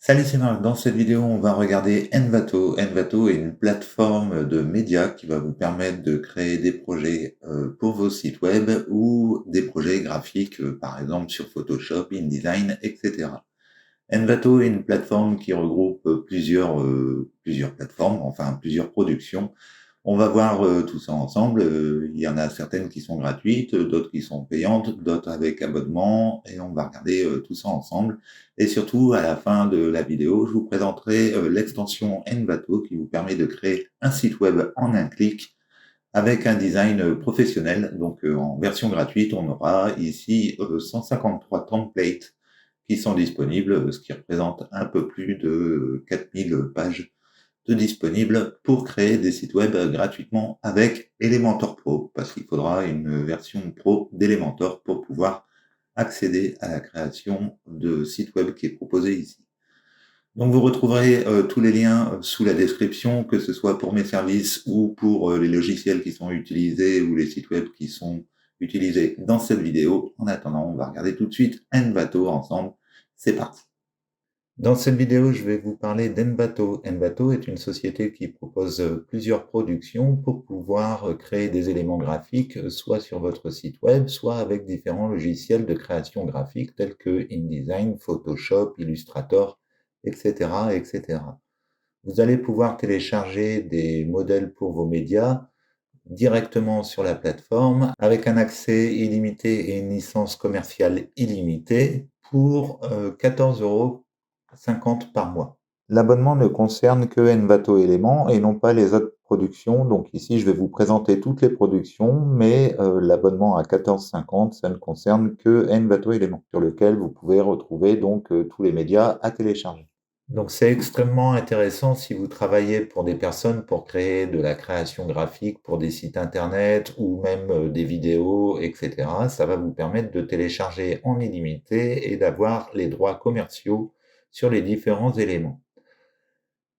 Salut, c'est Marc. Dans cette vidéo, on va regarder Envato. Envato est une plateforme de médias qui va vous permettre de créer des projets pour vos sites web ou des projets graphiques, par exemple sur Photoshop, InDesign, etc. Envato est une plateforme qui regroupe plusieurs plateformes, enfin plusieurs productions. On va voir tout ça ensemble. Il y en a certaines qui sont gratuites, d'autres qui sont payantes, d'autres avec abonnement, et on va regarder tout ça ensemble. Et surtout, à la fin de la vidéo, je vous présenterai l'extension Envato qui vous permet de créer un site web en un clic avec un design professionnel. Donc en version gratuite, on aura ici 153 templates qui sont disponibles, ce qui représente un peu plus de 4000 pages de disponibles pour créer des sites web gratuitement avec Elementor Pro, parce qu'il faudra une version pro d'Elementor pour pouvoir accéder à la création de sites web qui est proposée ici. Donc vous retrouverez tous les liens sous la description, que ce soit pour mes services ou pour les logiciels qui sont utilisés ou les sites web qui sont utilisés dans cette vidéo. En attendant, on va regarder tout de suite Envato ensemble. C'est parti. Dans cette vidéo, je vais vous parler d'Envato. Envato est une société qui propose plusieurs productions pour pouvoir créer des éléments graphiques, soit sur votre site web, soit avec différents logiciels de création graphique tels que InDesign, Photoshop, Illustrator, etc., etc. Vous allez pouvoir télécharger des modèles pour vos médias directement sur la plateforme avec un accès illimité et une licence commerciale illimitée pour 14,50 € par mois. L'abonnement ne concerne que Envato Éléments et non pas les autres productions. Donc ici, je vais vous présenter toutes les productions, mais l'abonnement à 14,50 €, ça ne concerne que Envato Éléments, sur lequel vous pouvez retrouver donc tous les médias à télécharger. Donc c'est extrêmement intéressant si vous travaillez pour des personnes pour créer de la création graphique pour des sites internet ou même des vidéos, etc. Ça va vous permettre de télécharger en illimité et d'avoir les droits commerciaux sur les différents éléments.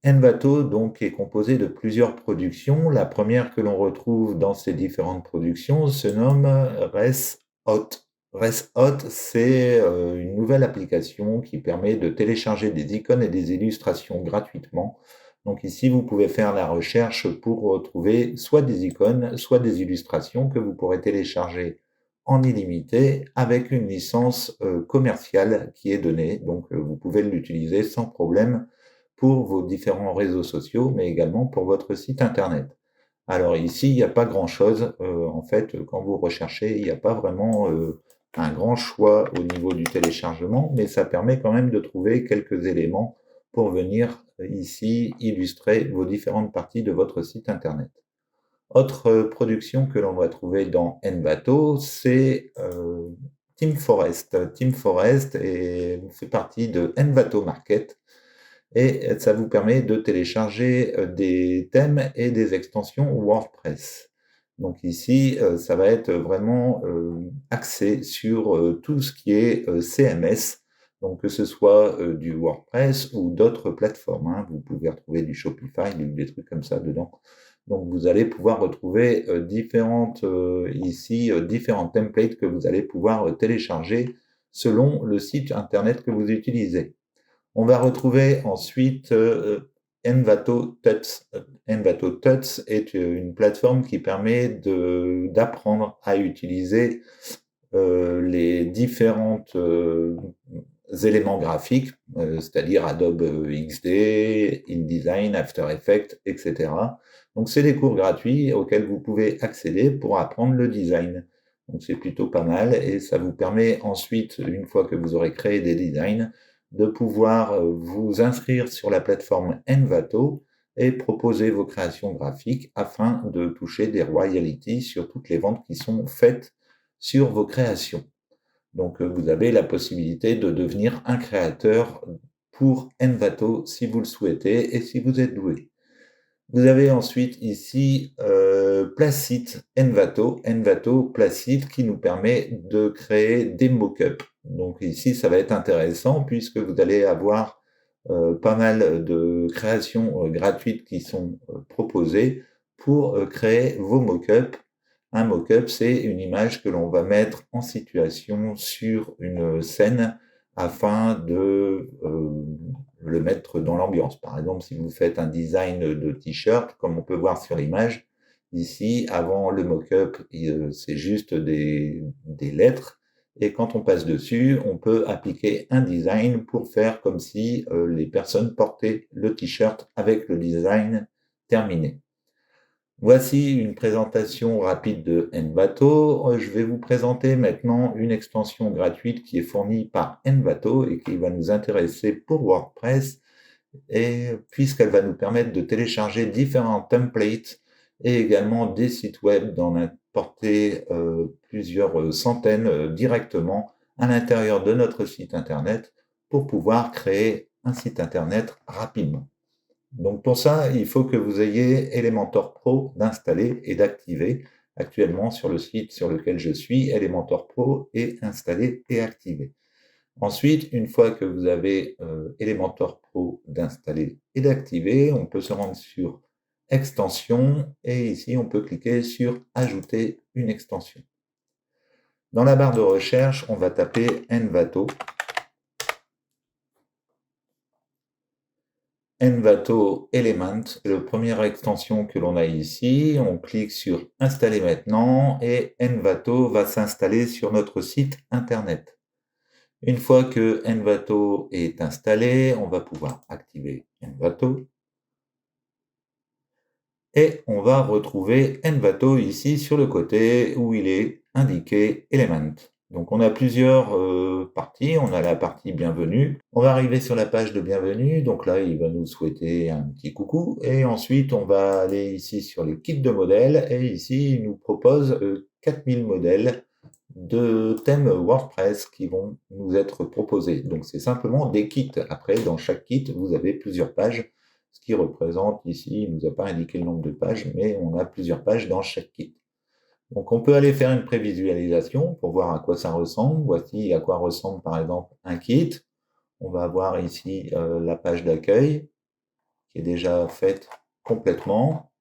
Envato donc est composé de plusieurs productions. La première que l'on retrouve dans ces différentes productions se nomme ResHot. ResHot, c'est une nouvelle application qui permet de télécharger des icônes et des illustrations gratuitement. Donc ici, vous pouvez faire la recherche pour retrouver soit des icônes, soit des illustrations que vous pourrez télécharger en illimité avec une licence commerciale qui est donnée. Donc vous pouvez l'utiliser sans problème pour vos différents réseaux sociaux, mais également pour votre site internet. Alors ici, il n'y a pas grand-chose. En fait, quand vous recherchez, il n'y a pas vraiment un grand choix au niveau du téléchargement, mais ça permet quand même de trouver quelques éléments pour venir ici illustrer vos différentes parties de votre site internet. Autre production que l'on va trouver dans Envato, c'est Team Forest. Team Forest fait partie de Envato Market et ça vous permet de télécharger des thèmes et des extensions WordPress. Donc ici, ça va être vraiment axé sur tout ce qui est CMS, donc que ce soit du WordPress ou d'autres plateformes, hein. Vous pouvez retrouver du Shopify, des trucs comme ça dedans. Donc vous allez pouvoir retrouver différents templates que vous allez pouvoir télécharger selon le site internet que vous utilisez. On va retrouver ensuite Envato Tuts. Envato Tuts est une plateforme qui permet d'apprendre à utiliser les différents éléments graphiques, c'est-à-dire Adobe XD, InDesign, After Effects, etc. Donc c'est des cours gratuits auxquels vous pouvez accéder pour apprendre le design. Donc c'est plutôt pas mal et ça vous permet ensuite, une fois que vous aurez créé des designs, de pouvoir vous inscrire sur la plateforme Envato et proposer vos créations graphiques afin de toucher des royalties sur toutes les ventes qui sont faites sur vos créations. Donc vous avez la possibilité de devenir un créateur pour Envato si vous le souhaitez et si vous êtes doué. Vous avez ensuite ici Placeit Envato, Envato Placeit qui nous permet de créer des mock-ups. Donc ici, ça va être intéressant puisque vous allez avoir pas mal de créations gratuites qui sont proposées pour créer vos mock-ups. Un mock-up, c'est une image que l'on va mettre en situation sur une scène afin de le mettre dans l'ambiance. Par exemple, si vous faites un design de t-shirt, comme on peut voir sur l'image, ici, avant le mock-up, c'est juste des lettres. Et quand on passe dessus, on peut appliquer un design pour faire comme si les personnes portaient le t-shirt avec le design terminé. Voici une présentation rapide de Envato. Je vais vous présenter maintenant une extension gratuite qui est fournie par Envato et qui va nous intéresser pour WordPress, et puisqu'elle va nous permettre de télécharger différents templates et également des sites web, d'en importer plusieurs centaines directement à l'intérieur de notre site internet pour pouvoir créer un site internet rapidement. Donc pour ça, il faut que vous ayez Elementor Pro d'installer et d'activer. Actuellement, sur le site sur lequel je suis, Elementor Pro est installé et activé. Ensuite, une fois que vous avez Elementor Pro d'installer et d'activer, on peut se rendre sur Extensions et ici, on peut cliquer sur Ajouter une extension. Dans la barre de recherche, on va taper Envato. Envato Element, c'est la première extension que l'on a ici. On clique sur Installer maintenant et Envato va s'installer sur notre site internet. Une fois que Envato est installé, on va pouvoir activer Envato. Et on va retrouver Envato ici sur le côté où il est indiqué Element. Donc on a plusieurs parties, on a la partie bienvenue. On va arriver sur la page de bienvenue, donc là il va nous souhaiter un petit coucou. Et ensuite on va aller ici sur les kits de modèles et ici il nous propose 4000 modèles de thèmes WordPress qui vont nous être proposés. Donc c'est simplement des kits. Après, dans chaque kit, vous avez plusieurs pages, ce qui représente ici, il ne nous a pas indiqué le nombre de pages, mais on a plusieurs pages dans chaque kit. Donc on peut aller faire une prévisualisation pour voir à quoi ça ressemble. Voici à quoi ressemble par exemple un kit. On va avoir ici la page d'accueil qui est déjà faite complètement.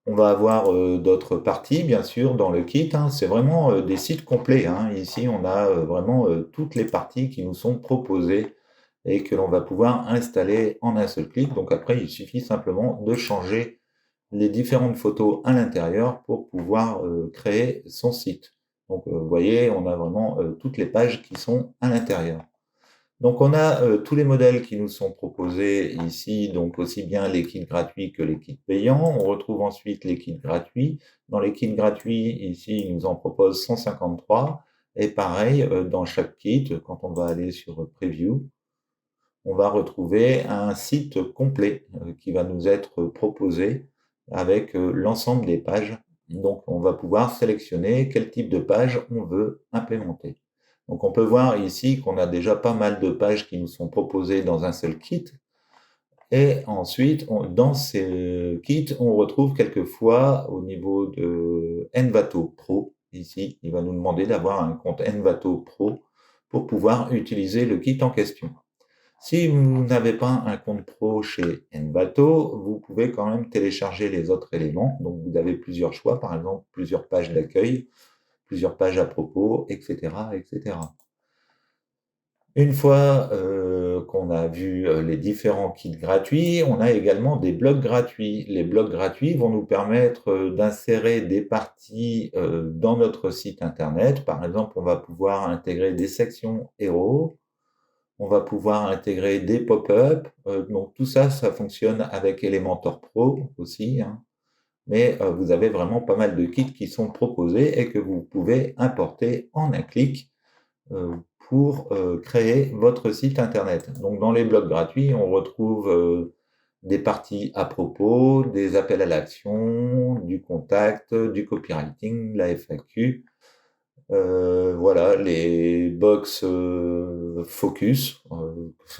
On va avoir d'autres parties, bien sûr, dans le kit. C'est vraiment des sites complets. Ici, on a vraiment toutes les parties qui nous sont proposées et que l'on va pouvoir installer en un seul clic. Donc après, il suffit simplement de changer les différentes photos à l'intérieur pour pouvoir créer son site. Donc, vous voyez, on a vraiment toutes les pages qui sont à l'intérieur. Donc on a tous les modèles qui nous sont proposés ici, donc aussi bien les kits gratuits que les kits payants. On retrouve ensuite les kits gratuits. Dans les kits gratuits, ici, ils nous en proposent 153. Et pareil, dans chaque kit, quand on va aller sur Preview, on va retrouver un site complet qui va nous être proposé avec l'ensemble des pages. Donc on va pouvoir sélectionner quel type de page on veut implémenter. Donc on peut voir ici qu'on a déjà pas mal de pages qui nous sont proposées dans un seul kit. Et ensuite, dans ces kits, on retrouve quelquefois au niveau de Envato Pro, ici, il va nous demander d'avoir un compte Envato Pro pour pouvoir utiliser le kit en question. Si vous n'avez pas un compte pro chez Envato, vous pouvez quand même télécharger les autres éléments. Donc vous avez plusieurs choix, par exemple plusieurs pages d'accueil, plusieurs pages à propos, etc., etc. Une fois qu'on a vu les différents kits gratuits, on a également des blocs gratuits. Les blocs gratuits vont nous permettre d'insérer des parties dans notre site internet. Par exemple, on va pouvoir intégrer des sections héros, on va pouvoir intégrer des pop-up. Donc tout ça, ça fonctionne avec Elementor Pro aussi. Mais vous avez vraiment pas mal de kits qui sont proposés et que vous pouvez importer en un clic pour créer votre site internet. Donc dans les blocs gratuits, on retrouve des parties à propos, des appels à l'action, du contact, du copywriting, la FAQ. Voilà, les box focus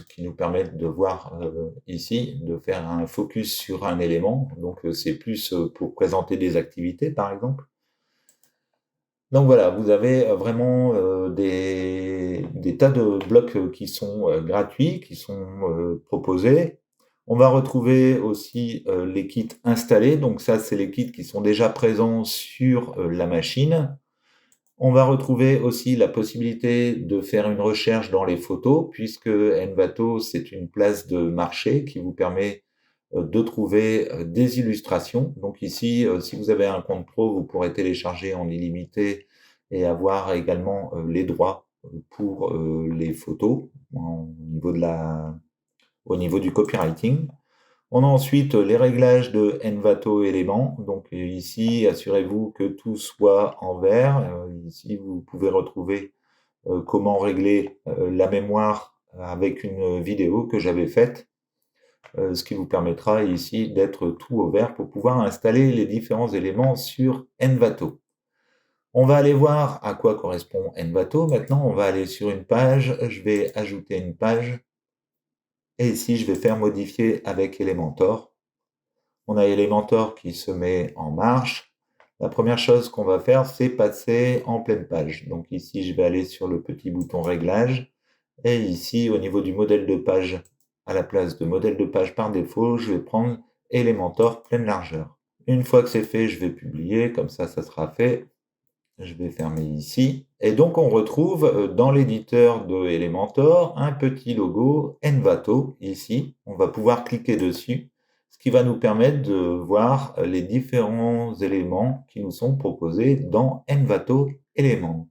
qui nous permettent de voir ici, de faire un focus sur un élément. Donc c'est plus pour présenter des activités par exemple. Donc voilà, vous avez vraiment des tas de blocs qui sont gratuits, qui sont proposés. On va retrouver aussi les kits installés. Donc ça, c'est les kits qui sont déjà présents sur la machine. On va retrouver aussi la possibilité de faire une recherche dans les photos, puisque Envato, c'est une place de marché qui vous permet de trouver des illustrations. Donc ici, si vous avez un compte pro, vous pourrez télécharger en illimité et avoir également les droits pour les photos au niveau du copywriting. On a ensuite les réglages de Envato Element. Donc ici, assurez-vous que tout soit en vert. Ici, vous pouvez retrouver comment régler la mémoire avec une vidéo que j'avais faite, ce qui vous permettra ici d'être tout au vert pour pouvoir installer les différents éléments sur Envato. On va aller voir à quoi correspond Envato. Maintenant, on va aller sur une page. Je vais ajouter une page. Et ici, je vais faire modifier avec Elementor. On a Elementor qui se met en marche. La première chose qu'on va faire, c'est passer en pleine page. Donc ici, je vais aller sur le petit bouton réglage. Et ici, au niveau du modèle de page, à la place de modèle de page par défaut, je vais prendre Elementor pleine largeur. Une fois que c'est fait, je vais publier. Comme ça sera fait. Je vais fermer ici. Et donc, on retrouve dans l'éditeur de Elementor un petit logo Envato ici. On va pouvoir cliquer dessus, ce qui va nous permettre de voir les différents éléments qui nous sont proposés dans Envato Element.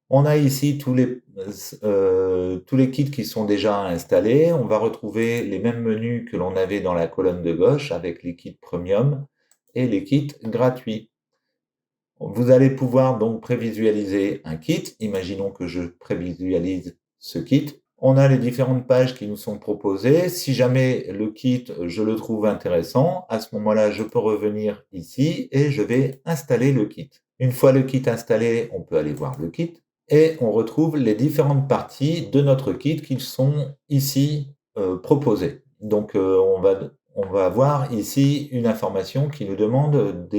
On a ici tous les kits qui sont déjà installés. On va retrouver les mêmes menus que l'on avait dans la colonne de gauche avec les kits premium et les kits gratuits. Vous allez pouvoir donc prévisualiser un kit. Imaginons que je prévisualise ce kit. On a les différentes pages qui nous sont proposées. Si jamais le kit, je le trouve intéressant, à ce moment-là, je peux revenir ici et je vais installer le kit. Une fois le kit installé, on peut aller voir le kit et on retrouve les différentes parties de notre kit qui sont ici proposées. Donc, on va avoir ici une information qui nous demande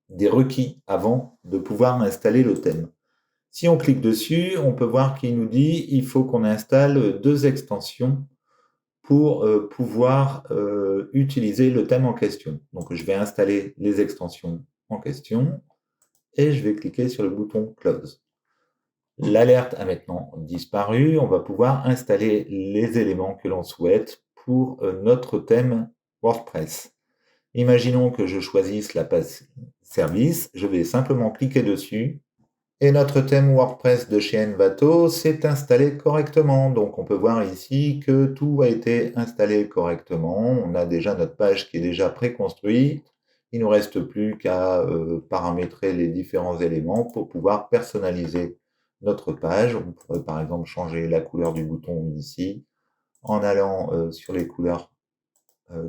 des requis avant de pouvoir installer le thème. Si on clique dessus, on peut voir qu'il nous dit il faut qu'on installe 2 extensions pour pouvoir utiliser le thème en question. Donc je vais installer les extensions en question et je vais cliquer sur le bouton Close. L'alerte a maintenant disparu. On va pouvoir installer les éléments que l'on souhaite pour notre thème WordPress. Imaginons que je choisisse la page service, je vais simplement cliquer dessus et notre thème WordPress de chez Envato s'est installé correctement. Donc on peut voir ici que tout a été installé correctement. On a déjà notre page qui est déjà préconstruite. Il ne nous reste plus qu'à paramétrer les différents éléments pour pouvoir personnaliser notre page. On pourrait par exemple changer la couleur du bouton ici en allant sur les couleurs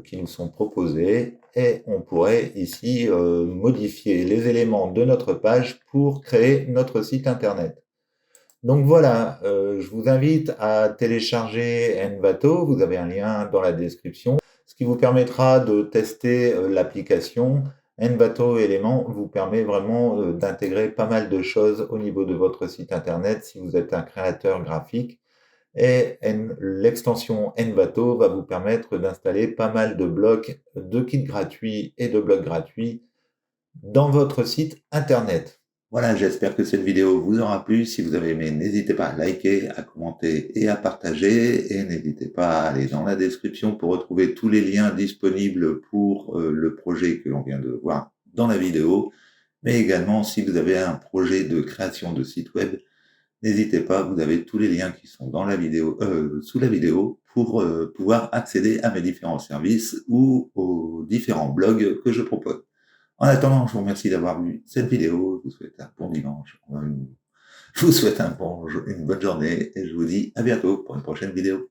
qui nous sont proposés et on pourrait ici modifier les éléments de notre page pour créer notre site internet. Donc voilà, je vous invite à télécharger Envato, vous avez un lien dans la description, ce qui vous permettra de tester l'application. Envato Element vous permet vraiment d'intégrer pas mal de choses au niveau de votre site internet si vous êtes un créateur graphique. Et l'extension Envato va vous permettre d'installer pas mal de blocs, de kits gratuits et de blocs gratuits dans votre site internet. Voilà, j'espère que cette vidéo vous aura plu. Si vous avez aimé, n'hésitez pas à liker, à commenter et à partager. Et n'hésitez pas à aller dans la description pour retrouver tous les liens disponibles pour le projet que l'on vient de voir dans la vidéo. Mais également, si vous avez un projet de création de site web, n'hésitez pas, vous avez tous les liens qui sont dans la vidéo, sous la vidéo pour pouvoir accéder à mes différents services ou aux différents blogs que je propose. En attendant, je vous remercie d'avoir vu cette vidéo. Je vous souhaite un bon dimanche. Je vous souhaite une bonne journée et je vous dis à bientôt pour une prochaine vidéo.